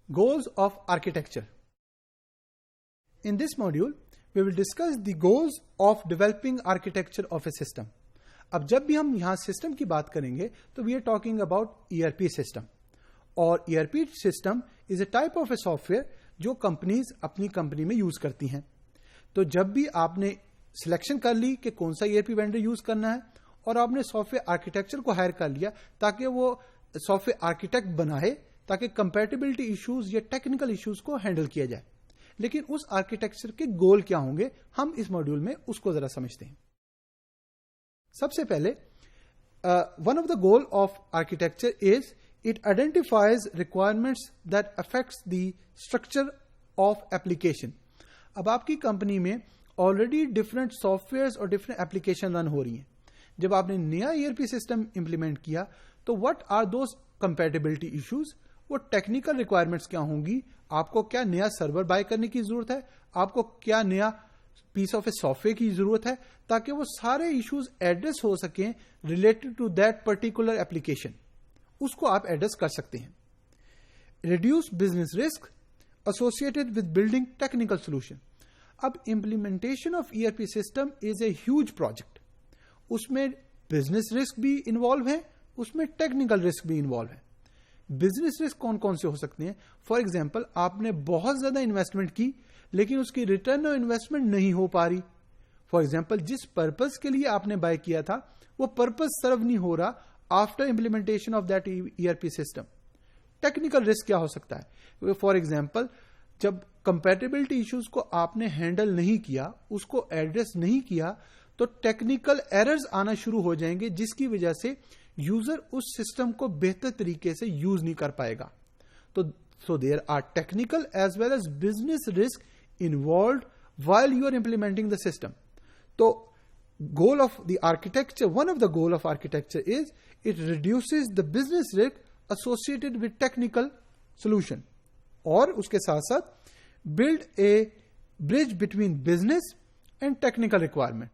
Goals of architecture. In this module, we will discuss the goals of developing architecture of a system. अब जब भी हम यहाँ system की बात करेंगे तो we are talking about ERP system, और ERP system is a type of a software जो कंपनीज अपनी कंपनी में यूज करती हैं. तो जब भी आपने सिलेक्शन कर ली कि कौन सा ERP वेंडर यूज करना है और आपने सॉफ्टवेयर आर्किटेक्चर को हायर कर लिया ताकि वो सॉफ्टवेयर आर्किटेक्ट बनाए ताकि कंपैटिबिलिटी इश्यूज या टेक्निकल इश्यूज को हैंडल किया जाए. लेकिन उस आर्किटेक्चर के गोल क्या होंगे, हम इस मॉड्यूल में उसको जरा समझते हैं. सबसे पहले one of the goal of architecture is it identifies requirements that affects the structure of application. अब आपकी कंपनी में ऑलरेडी डिफरेंट सॉफ्टवेयर्स और डिफरेंट एप्लीकेशन रन हो रही हैं. जब आपने नया ERP सिस्टम इंप्लीमेंट किया तो what are those compatibility issues, वो टेक्निकल रिक्वायरमेंट्स क्या होंगी, आपको क्या नया सर्वर बाय करने की जरूरत है, आपको क्या नया पीस ऑफ ए सॉफ्टवेयर की जरूरत है, ताकि वो सारे इश्यूज एड्रेस हो सकें related to that particular application. उसको आप एड्रेस कर सकते हैं. Reduce business risk associated with building technical solution. अब implementation of ERP system is a huge project. उसमें बिजनेस रिस्क भी इन्वॉल्व है, उसमें टेक्निकल रिस्क भी इन्वॉल्व है. बिजनेस रिस्क कौन कौन से हो सकते हैं? फॉर एग्जाम्पल, आपने बहुत ज्यादा इन्वेस्टमेंट की लेकिन उसकी रिटर्न ऑन इन्वेस्टमेंट नहीं हो पा रही. फॉर एग्जाम्पल, जिस पर्पज के लिए आपने बाय किया था वो पर्पज सर्व नहीं हो रहा after implementation of that ERP system. Technical risk क्या हो सकता है? फॉर एग्जाम्पल, जब कंपैटिबिलिटी इश्यूज को आपने हैंडल नहीं किया, उसको एड्रेस नहीं किया, तो टेक्निकल एरर्स आना शुरू हो जाएंगे जिसकी वजह से यूजर उस सिस्टम को बेहतर तरीके से यूज नहीं कर पाएगा. तो there are technical as well as business risk involved while you are implementing the system. तो goal of the architecture, one of the goal of architecture is it reduces the business risk associated with technical solution, और उसके साथ साथ build a bridge between business and technical requirement.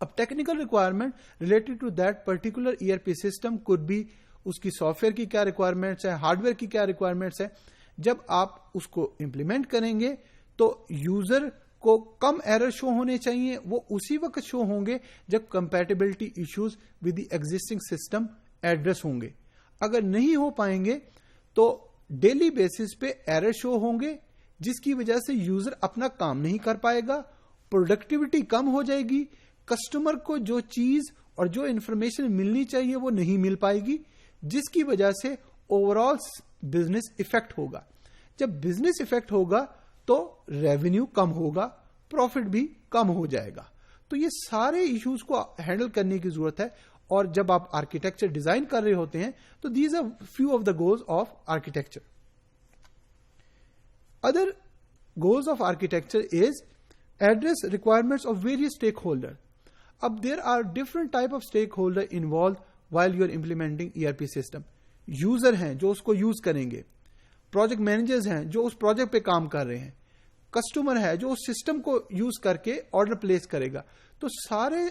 अब technical requirement related to that particular ERP system could be उसकी software की क्या requirements है, hardware की क्या रिक्वायरमेंट्स है. जब आप उसको इंप्लीमेंट करेंगे तो यूजर को कम एरर शो होने चाहिए. वो उसी वक्त शो होंगे जब compatibility issues with the existing system address होंगे. अगर नहीं हो पाएंगे तो डेली बेसिस पे एरर शो होंगे जिसकी वजह से यूजर अपना काम नहीं कर पाएगा, प्रोडक्टिविटी कम हो जाएगी, कस्टमर को जो चीज और जो इंफॉर्मेशन मिलनी चाहिए वो नहीं मिल पाएगी, जिसकी वजह से ओवरऑल बिजनेस इफेक्ट होगा. जब बिजनेस इफेक्ट होगा तो रेवेन्यू कम होगा, प्रॉफिट भी कम हो जाएगा. तो ये सारे इश्यूज को हैंडल करने की जरूरत है. और जब आप आर्किटेक्चर डिजाइन कर रहे होते हैं तो these are few of the goals of architecture. Other goals of architecture is address requirements of various stakeholders. अब there are different type of stakeholder involved while you are implementing ERP system. User हैं जो उसको use करेंगे, project managers हैं जो उस project पे काम कर रहे हैं, कस्टमर है जो उस सिस्टम को यूज करके ऑर्डर प्लेस करेगा. तो सारे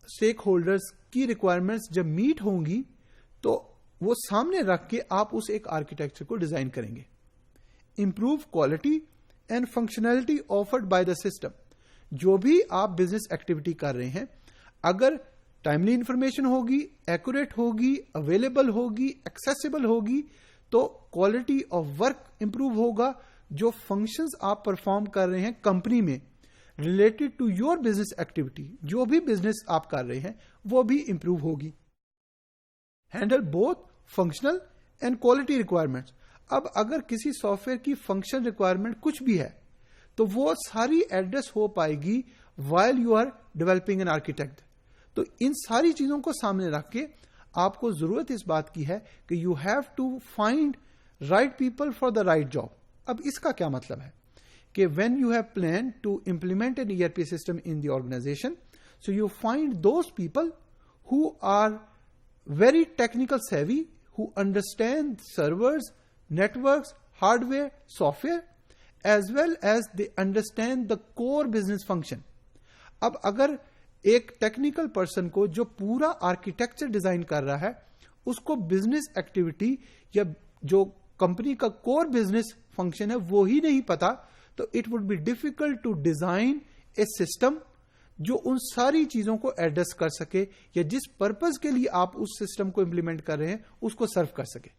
स्टेक होल्डर्स की रिक्वायरमेंट्स जब मीट होंगी तो वो सामने रख के आप उस एक आर्किटेक्चर को डिजाइन करेंगे. Improve quality and functionality offered by the system. जो भी आप बिजनेस एक्टिविटी कर रहे हैं, अगर टाइमली इंफॉर्मेशन होगी, एक्यूरेट होगी, अवेलेबल होगी, एक्सेसिबल होगी, तो क्वालिटी ऑफ वर्क इंप्रूव होगा. जो फंक्शंस आप परफॉर्म कर रहे हैं कंपनी में related to your business activity, जो भी बिजनेस आप कर रहे हैं, वो भी इंप्रूव होगी. Handle both functional and quality requirements. अब अगर किसी सॉफ्टवेयर की फंक्शन रिक्वायरमेंट कुछ भी है तो वो सारी एड्रेस हो पाएगी while you are developing an architect. तो इन सारी चीजों को सामने रख के आपको जरूरत इस बात की है कि you have to find right people for the right job. अब इसका क्या मतलब है कि when you have plan to implement an ERP system in the organisation, so you find those people who are very technical savvy, who understand servers, networks, hardware, software, as well as they understand the core business function. अब अगर एक technical person को जो पूरा architecture design कर रहा है उसको बिजनेस एक्टिविटी या जो कंपनी का कोर बिजनेस फंक्शन है वो ही नहीं पता, तो it would be difficult to design a system जो उन सारी चीजों को एड्रेस कर सके या जिस पर्पस के लिए आप उस सिस्टम को इंप्लीमेंट कर रहे हैं उसको सर्व कर सके।